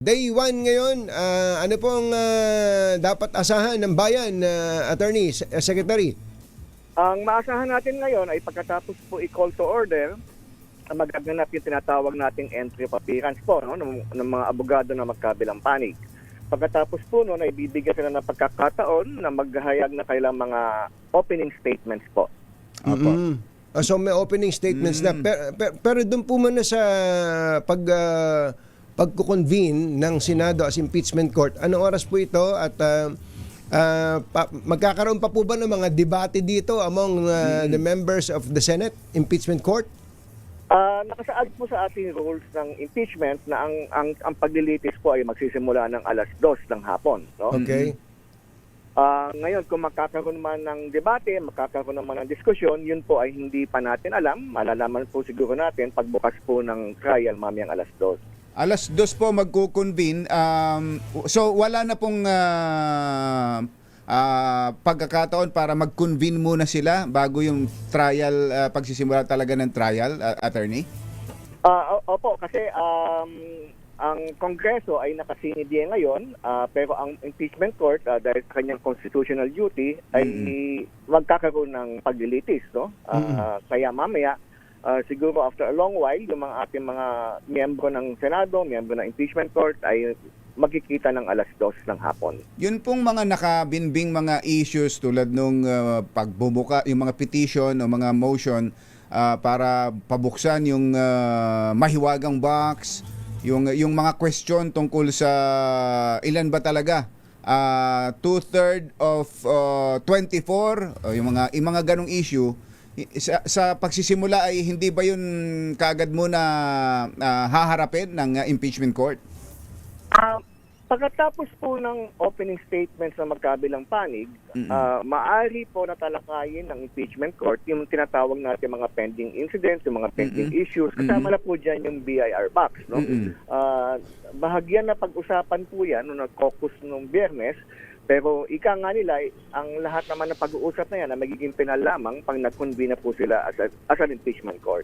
Day 1 ngayon, ano pong dapat asahan ng bayan, Attorney, Secretary? Ang maasahan natin ngayon ay pagkatapos po i-call to order, magaganap yung tinatawag nating entry of appearance po ng mga abogado na magkabilang panig. Pagkatapos po noon ay bibigyan sila ng pagkakataon na maghahayag na kailang mga opening statements po. Mm-hmm. So may opening statements na. Pero doon po muna sa pagko-convene ng Senado as impeachment court, anong oras po ito at magkakaroon pa po ba ng mga debate dito among the members of the Senate impeachment court? Nakasaad po sa ating rules ng impeachment na ang paglilitis po ay magsisimula ng 2:00 ng hapon. No? Okay. Ngayon, kung magkakaroon man ng debate, magkakaroon naman ng diskusyon, yun po ay hindi pa natin alam. Malalaman po siguro natin pagbukas po ng trial mamayang 2:00. 2:00 po magko-convene. So wala na pong pagkakataon para mag-convene muna sila bago yung trial, pagsisimula talaga ng trial, attorney? Opo, kasi ang Kongreso ay nakasinidiye ngayon, pero ang impeachment court, dahil sa kanyang constitutional duty, ay magkakaroon ng paglilitis. No? Kaya mamaya, siguro after a long while, yung mga ating mga miyembro ng Senado, miyembro ng impeachment court ay magkikita ng 2:00 ng hapon. Yun pong mga nakabinbing mga issues tulad nung pagbubuka, yung mga petition o mga motion para pabuksan yung mahiwagang box, yung mga question tungkol sa ilan ba talaga? 2/3 of 24, yung mga ganong issue. Sa pagsisimula ay hindi ba yun kaagad mo na haharapin ng impeachment court? Pagkatapos po ng opening statements ng magkabilang panig, maaari po natalakayin ng impeachment court yung tinatawag natin mga pending incidents, yung mga pending issues. Kasama na po dyan yung BIR box. No? Bahagyan na pag-usapan po yan nung nag-caucus nung Biyernes. Pero ika nga nila, ang lahat naman na pag-uusap na yan na magiging penal lamang pag nag-convene na po sila as an impeachment court.